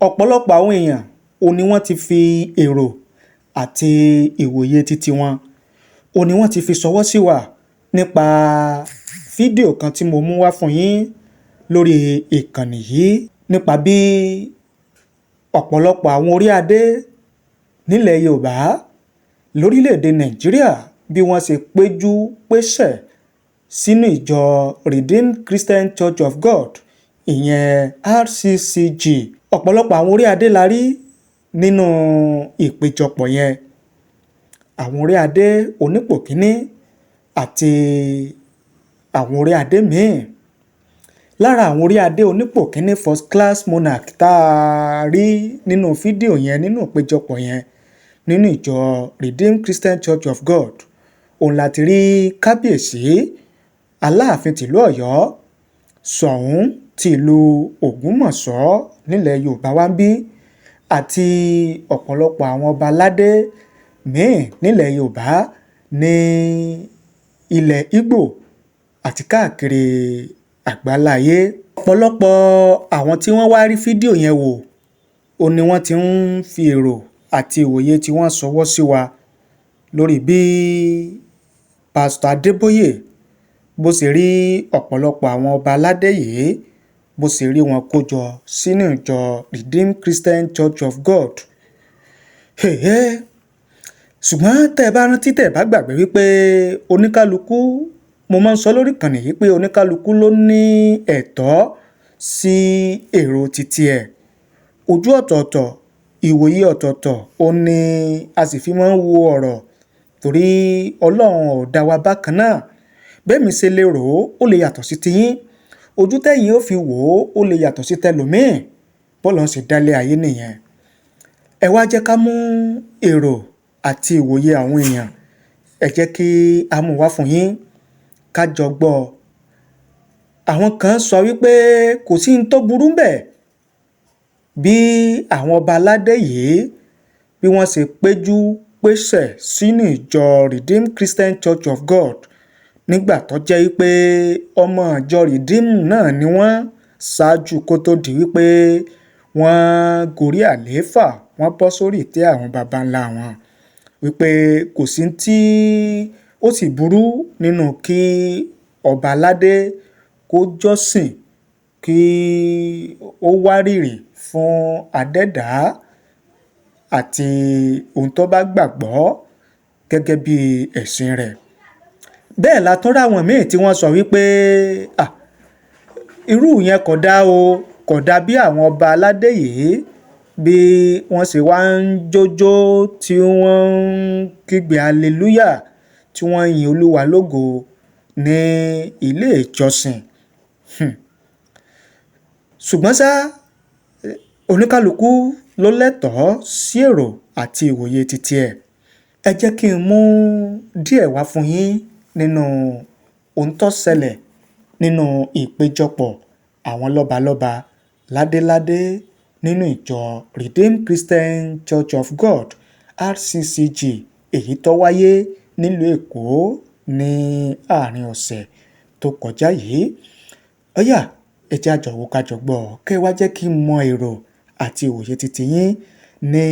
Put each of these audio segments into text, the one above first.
ọ̀pọ̀lọpọ̀ àwọn èèyàn ni wọ́n ti fi èrò àti ìwòye títí wọn ni wọ́n ti fi ṣọwọ́ sí wa nípa fídíò kan tí mo mú wá fún yín lórí ìkànnì yìí nípa bí ọ̀pọ̀lọpọ̀ àwọn orí adé nílẹ̀ Yorùbá lórílẹ̀‐èdè Nàìjíríà bí wọ́n ṣe péjú pésẹ̀ sínú ìjọ Redeemed Christian Church of God ìyẹn RCCG. Ọ̀pọ̀lọpọ̀ àwọn orí adé la rí nínú ìpéjọpọ̀ yẹn, àwọn orí adé onípò kíní àti àwọn orí adé míì. Lára àwọn orí adé onípò kíní first class monarch tá a rí nínú fídíò yẹn, nínú ìpéjọpọ̀ yẹn nínú ìjọ Redeemed Christian Church of God, òun láti rí kábíyèsí Aláàfin tìlú Ọ̀yọ́, Ṣọ̀ún ti ìlú Ògbómọ̀ṣọ́ nílẹ̀ Yorùbá wá ń bí, àti ọ̀pọ̀lọpọ̀ àwọn ọba aládé míì nílẹ̀ Yorùbá ní ilẹ̀ Ìgbò àti káàkiri àgbáláyé. Ọ̀pọ̀lọpọ̀ àwọn tí wọ́n wá rí fídíò yẹn wò ni wọ́n ti ń fi èrò àti ìwòye tí wọ́n ṣọwọ́ sí wa lórí bí Pásítọ̀ Adébóyè bó ṣe rí ọ̀pọ̀lọpọ̀ àwọn ọba aládé yìí bó ṣe rí wọn kó jọ sínú ìjọ Redeemed Christian Church of God. Ṣùgbọ́n tẹ́ ẹ bá rántí, tẹ́ ẹ bá gbàgbé wípé oníkálukú, mo máa ń sọ lórí ìkànnì yìí pé oníkálukú ló ní ẹ̀tọ́ sí èrò títí ẹ̀. Ojú ọ̀tọ̀ọ̀tọ̀, ìwòye ọ̀tọ̀ọ̀tọ̀ ní a sì fi máa ń wo ọ̀rọ̀, torí Ọlọ́run ò dá wa bákan náà. Bẹ́ẹ̀ mi ṣe lè rò ó lè yàtọ̀ sí tiyín, ojú tẹ́yin ó fi wò ó lè yàtọ̀ sí tẹlòmíì. Bọ́lọ́run ṣe dálé ayé nìyẹn. Ẹ wá jẹ́ ká mú èrò àti ìwòye àwọn èèyàn, ẹ jẹ́ kí a mú wá fún yín ká jọ gbọ́. Àwọn kan sọ wípé kò sí ní tó burú bẹ́ẹ̀ bí àwọn ọba aládé yìí bí wọ́n ṣe péjú pésẹ̀ sínú ìjọ Redeemed Christian Church of God nígbà tó jẹ́ wípé ọmọ ìjọ Redeemed náà ni wọ́n ṣáájú kó tó di wípé wọ́n gorí àlééfà, wọ́n bọ́ sórí ìtẹ́ àwọn baba ńlá wọn, wípé kò sí tí ó sì burú nínú kí ọba aládé kó jọ́sìn, kí ó wárìrì fún adẹ́dàá àti ohun tó bá gbàgbọ́ gẹ́gẹ́ bí ẹ̀sìn rẹ̀. Bẹ́ẹ̀ la tún ráwọn míì tí wọ́n sọ wípé irú yẹn kò dá kò dá bí àwọn ọba aládé yìí bí wọ́n ṣe wá ń jójó tí wọ́n ń kígbe hallelujah tí wọ́n ń yin Olúwa lógo ní ilé ìjọsìn. Ṣùgbọ́n ṣá, oníkálukú ló lẹ́tọ̀ọ́ sí èrò àti ìwòye títí ẹ̀. Ẹ jẹ́ kí n mú díẹ̀ wá fún yín nínú ohun tó ṣẹlẹ̀ nínú ìpéjọpọ̀ àwọn lọ́balọ́ba ládéládé nínú ìjọ Redeemed Christian Church of God RCCG, èyí tó wáyé nílùú Èkó ní àárín ọ̀sẹ̀ tó kọjá yìí. Ó yá, ẹ jẹ́ a jọ wò ká jọ gbọ́, kẹ́ wá jẹ́ kí n mọ èrò àti ìwòye títí yín ní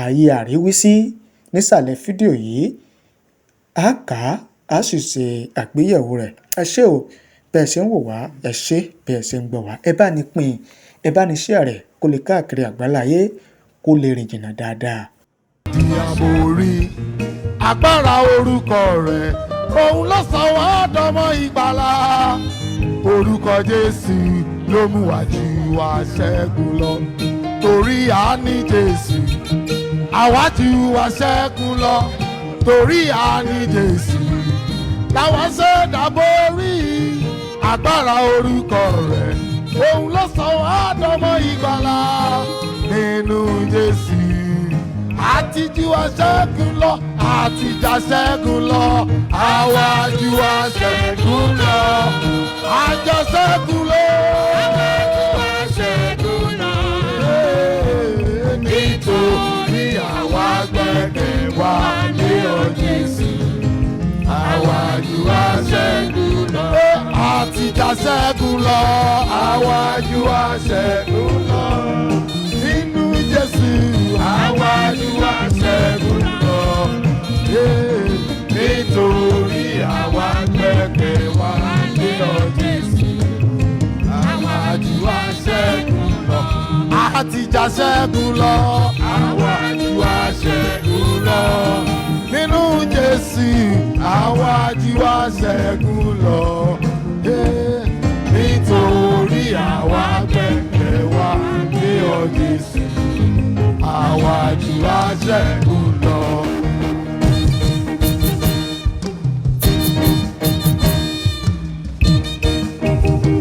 ayé àríwísí nísàlẹ̀ fídíò yìí. A kà á sì ṣe àgbéyẹ̀wò rẹ̀. Ẹ ṣé o bẹ́ẹ̀ ṣe ń wò wá, ẹ ṣé bẹ́ẹ̀ ṣe ń gbọ́ wá. Ẹ bá ní pín, ẹ bá ní share rẹ̀ kó lè káàkiri àgbáláyé, kó lè rìn jìnnà dáadáa. Ìyàbòrí agbára orúkọ rẹ̀, òun ló sọ wá dọmọ ìgbàlà. Orúkọ Jésù ló mú wa jù wá ṣẹ́gun lọ. Torí a ní Jésù, àwa jù wá ṣẹ́gun lọ. Torí a ní Jésù, làwa ṣe dàborí. Agbára orúkọ rẹ̀, òun ló sọ wá dọmọ ìgbàlà. Nínú Jésù àti jù wá ṣẹ́gun lọ, àti jà ṣẹ́gun lọ. Àwa jù wá ṣẹ́gun lọ, àjọ ṣẹ́gun lọ. Àwa jù wá ṣẹ́gun lọ. Nítorí àwa gbẹ́kẹ̀ wá lé ọ Jésù. Àwa jù wá ṣẹ́gun lọ, àti jà ṣẹ́gun lọ. Àwa jù wá ṣẹ́gun lọ. Nínú ti jà ṣẹ́gun lọ. Àwa jù aṣẹ́gun lọ. Nínú Jésù, àwa jù aṣẹ́gun lọ. Nítorí àwa gbẹ̀gbẹ̀ wa ní ọ Jésù, àwa jù aṣẹ́gun lọ.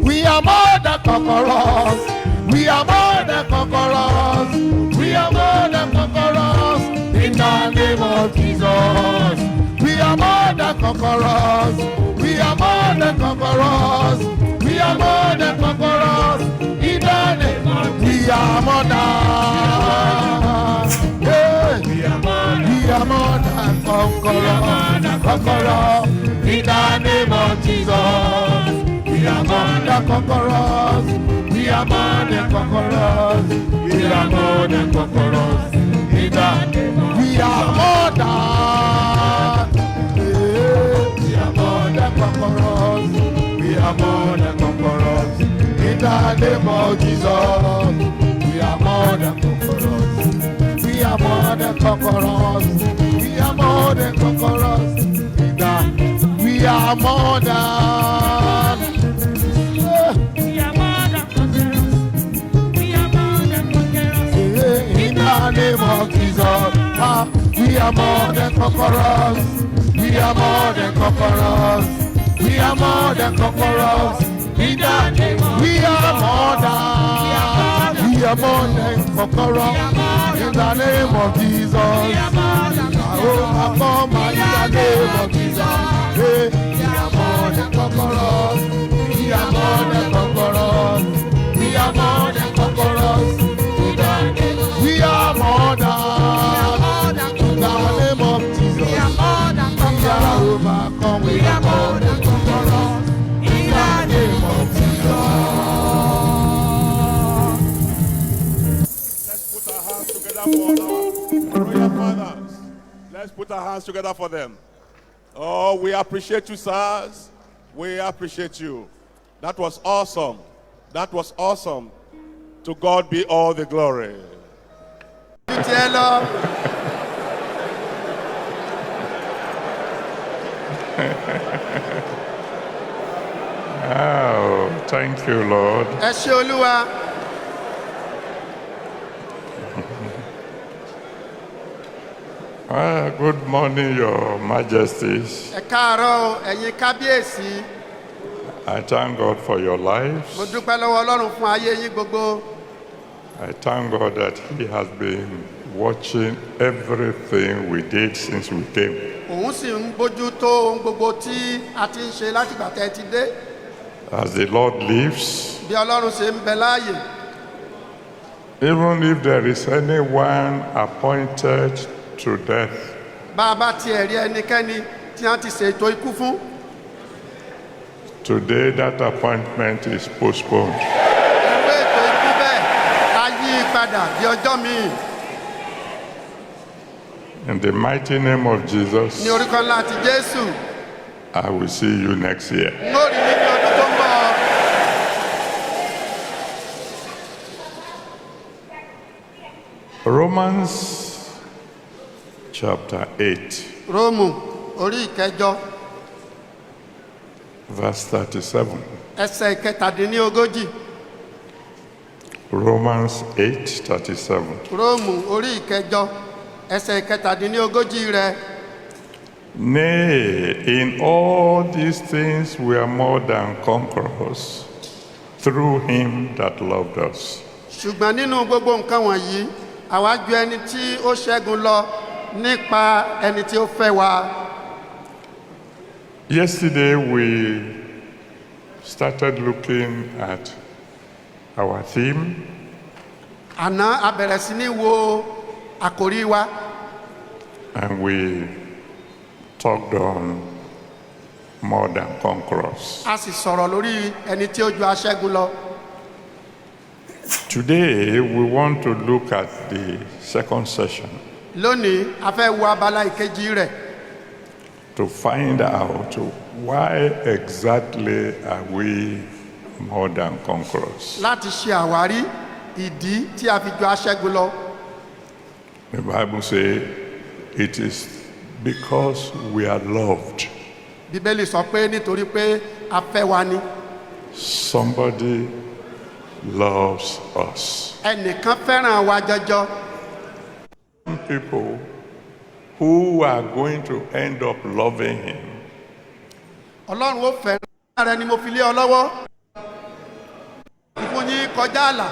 We are more than conquerors. We are more than conquerors. We are more than conquerors. In the name of Jesus. We are more than conquerors. We are more than conquerors. We are more than conquerors. In the name of Jesus. We are more than. Yeah. We are more than conquerors. Conquerors. In the name of Jesus. We are more than conquerors. We are more than conquerors. We are more than conquerors. We are more than. We are more than conquerors. We are more than conquerors. In the name of Jesus. We are more than conquerors. We are more than conquerors. We are more than conquerors. We are more than. In the name of Jesus, we are more than conquerors. We are more than conquerors. We are more than conquerors. In the name of we are more than. We are more than conquerors. In the name of Jesus, overcome in the name of Jesus. We are more than conquerors. We are more than conquerors. We are more than conquerors. We are more than. In the name of Jesus. We are overcome. We are more than conquerors. In the name of Jesus. Let's put our hands together for our royal fathers. Let's put our hands together for them. Oh, we appreciate you, sirs. We appreciate you. That was awesome. That was awesome. To God be all the glory. Oh, thank you, Lord. Good morning, Your Majesties. I thank God for your lives. I thank God that He has been watching everything we did since we came. As the Lord lives, even if there is anyone appointed to death, today that appointment is postponed. In the mighty name of Jesus, I will see you next year. Romans chapter 8, verse 37. Romans 8:37. Nay, in all these things we are more than conquerors through Him that loved us. Yesterday we started looking at our theme, and we talked on more than conquerors. Today we want to look at the second session to find out why exactly are we more than conquerors. ìdí tí a fi ju aṣẹ́gun lọ. The Bible says it is because we are loved. Bíbélì sọ pé nítorí pé a fẹ́ wa ni. Somebody loves us. Ẹnìkan fẹ́ràn wa jọjọ. Some people who are going to end up loving him. Ọlọ́run ó fẹ́ràn rẹ ni mo fi lé ọ lọ́wọ́. Ìfún yín kọjá àlà.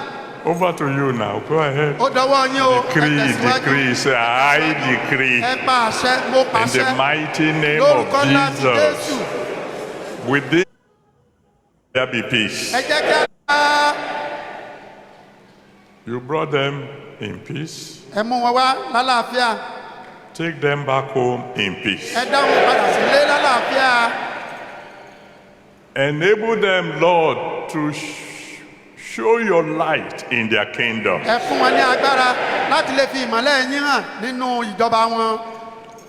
Over to you now. Go ahead. Ó dọwọ́ yín o. Decree. Say, I decree. Ẹ pa àṣẹ, mo In pàṣẹ. the mighty name of Lórúkọ ńlá ti Jesus. Jésù. With this, there be peace. Ẹ jẹ́ kí a You brought them in peace. ẹ mú wọn wá lálàáfíà. Take them back home in peace. Ẹ dá wọn padà sílé lálàáfíà. Enable them, Lord, to show your light in their kingdom. Ẹ fún wọn ní agbára láti lè fi ìmọ́lẹ̀ yín hàn nínú ìjọba wọn.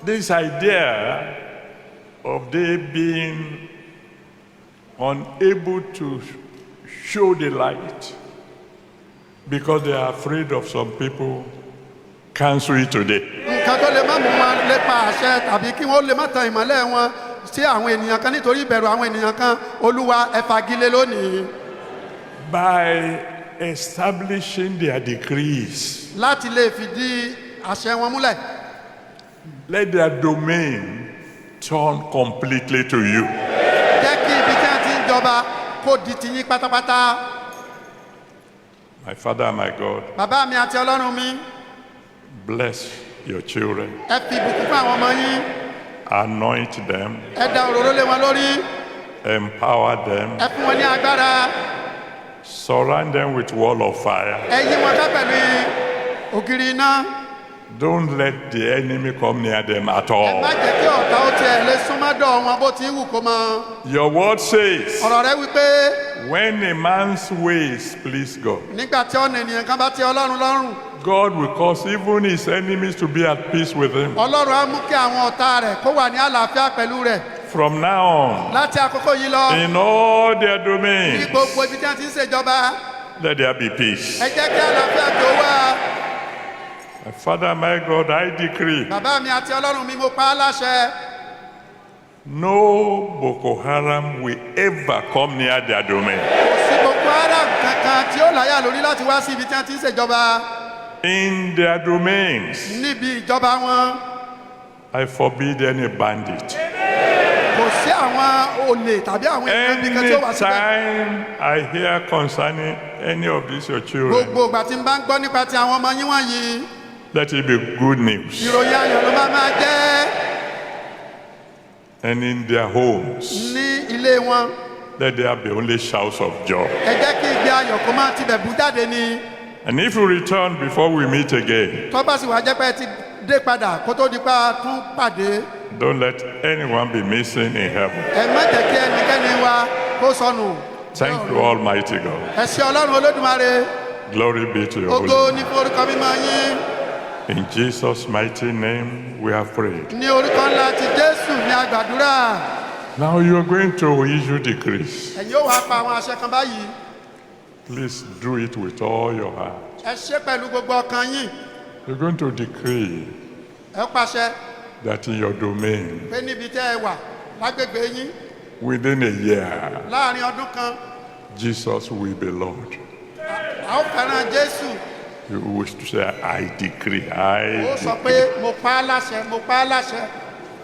This idea of they being unable to show the light because they are afraid of some people, cancel it today. Nǹkan tó lè má mú wọn lépa àṣẹ tàbí kí wọ́n lè má tan ìmọ́lẹ̀ wọn sí àwọn ènìyàn kan nítorí ìbẹ̀rù àwọn ènìyàn kan, Olúwa ẹ fagilé lónìí. By establishing their decrees, Láti lè fìdí àṣẹ wọn múlẹ̀. let their domain turn completely to you. Jẹ́ kí ibi tí wọ́n ti ń jọba kó di tiyín pátápátá. My Father, my God, Bàbá mi àti Ọlọ́run mi, bless your children. ẹ fi ìbùkún fún àwọn ọmọ yín. Anoint them, Ẹ da òróró lé wọn lórí. empower them, Ẹ fún wọn ní agbára. surround them with wall of fire. Ẹ yí wọn ká pẹ̀lú ògiri iná. Don't let the enemy come near them at Ẹ all. má jẹ́ kí ọ̀tá ó tiẹ̀ lè súnmọ́dọ̀ wọn bó ti wù kó mọ. Your word says, Ọ̀rọ̀ rẹ wípé when a man's ways please God, nígbà tí ọ̀nà ènìyàn kan bá tẹ́ Ọlọ́run lọ́rùn, God will cause even his enemies to be at peace with him. Ọlọ́run á mú kí àwọn ọ̀tá rẹ̀ kó wà ní àlàáfíà pẹ̀lú rẹ̀. From now on, Láti àkókò yìí lọ, in all their ní domains, gbogbo ibi tí wọ́n ti ń ṣèjọba, let there be peace. ẹ jẹ́ kí àlàáfíà tó wà. My Father, my God, I decree, Bàbá mi àti Ọlọ́run mi, mo pa á láṣẹ. no Boko Haram will ever come near their domain. Kò sí Boko Haram kankan tí ó láyà lórí láti wá sí ibi tí wọ́n ti ń ṣèjọba. In their domains, Níbi ìjọba wọn, I forbid any bandit. kò sí àwọn olè tàbí àwọn ènìyàn bí kan tí ó wà síbẹ̀. Anytime I hear concerning any of these your children, Gbogbo ìgbà tí n bá ń gbọ́ nípa ti àwọn ọmọ yín wọ̀nyí, let it be good news. ìròyìn ayọ̀ ló máa jẹ́. And in their homes, Ní ilé wọn, let there be only shouts of joy. ẹ jẹ́ kí ìgbé ayọ̀ kó máa tibẹ̀ bú jáde ni. And if you return before we meet again, Tó bá sì wá jẹ́ pé ẹ ti dé padà kó tó di pa tún pàdé. don't let anyone be missing in heaven. Ẹ má jẹ́ kí ẹnikẹ́ni wa kó sọnù. Thank you, Almighty God. Ẹ ṣé Ọlọ́run Olódùmarè. Glory be to your holy Ògo name. ní fún orúkọ mímọ́ yín. In Jesus' mighty name, we have prayed. Ní orúkọ ńlá ti Jésù ní àgbàdúrà. Now you are going to issue decrees. Ẹ̀yin ó wá pa àwọn àṣẹ kan báyìí. Please do it with all your heart. Ẹ ṣe pẹ̀lú gbogbo ọkàn yín. You're going to decree Ẹ pàṣẹ that in your domain, pé níbi tẹ́ ẹ wà lágbègbè yín within a year, láàrin ọdún kan, Jesus will be Lord. a ó fẹ́ràn Jésù. You wish to say, I decree, Ó I sọ decree. pé mo pa á láṣẹ, mo pa á láṣẹ.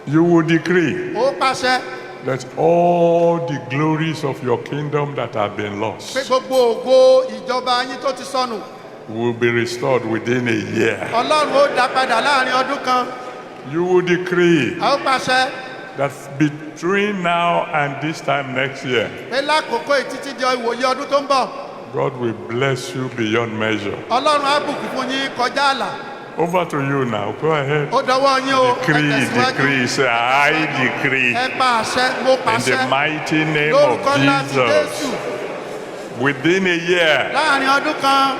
You will decree Ó pàṣẹ that all the glories of your kingdom that have been pé lost gbogbo ògo ìjọba yín tó ti sọnù, will be restored within a year. Ọlọ́run ó dá padà láàrin ọdún kan. You will decree A ó pàṣẹ that between now and this time next year, pé lákòókò ìtítí di ìwòye ọdún tó ń bọ̀, God will bless you beyond measure. Ọlọ́run á bùkún fún yín kọjá àlà. Over to you now. Go ahead. Ó dọwọ́ yín o. Ẹ Decree, tẹ̀síwájú. decree. Say, I decree Ẹ pa àṣẹ, mo in the pàṣẹ mighty name lórúkọ of ńlá ti Jésù. Jesus. Within a year, Láàrin ọdún kan,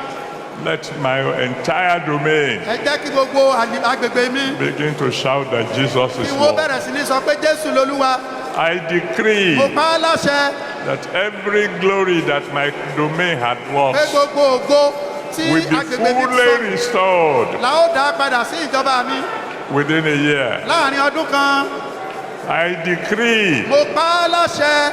let my entire domain ẹ jẹ́ kí gbogbo agbègbè mi begin to shout that Jesus is kí wọ́n Lord. bẹ̀rẹ̀ sí ní sọ pé Jésù lolúwa. I decree Mo pa á láṣẹ that every glory that my domain had pé lost gbogbo ògo tí will be agbègbè mi ti fully sọnù restored la ó dá padà sí ìjọba mi within a year. láàrin ọdún kan. I decree Mo pa á láṣẹ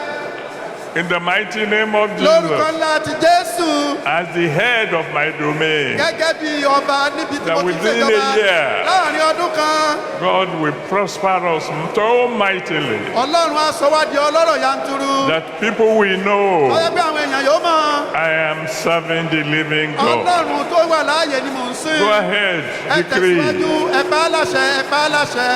in the mighty name of lórúkọ Jesus, ńlá ti Jésù as the head of my domain, gẹ́gẹ́ bí ọba níbi tí that mo ti within ṣèjọba a year, láàrin ọdún kan. God will prosper us so mightily Ọlọ́run á sọ wá di ọlọ́rọ̀ yanturu. that people will know Ọyẹ pé àwọn èèyàn yóò mọ̀. I am serving the living God. Ọlọ́run tó wà láàyè ni mò ń sìn. Go ahead, Ẹ decree. tẹ̀síwájú, ẹ pa á láṣẹ, ẹ pa á láṣẹ.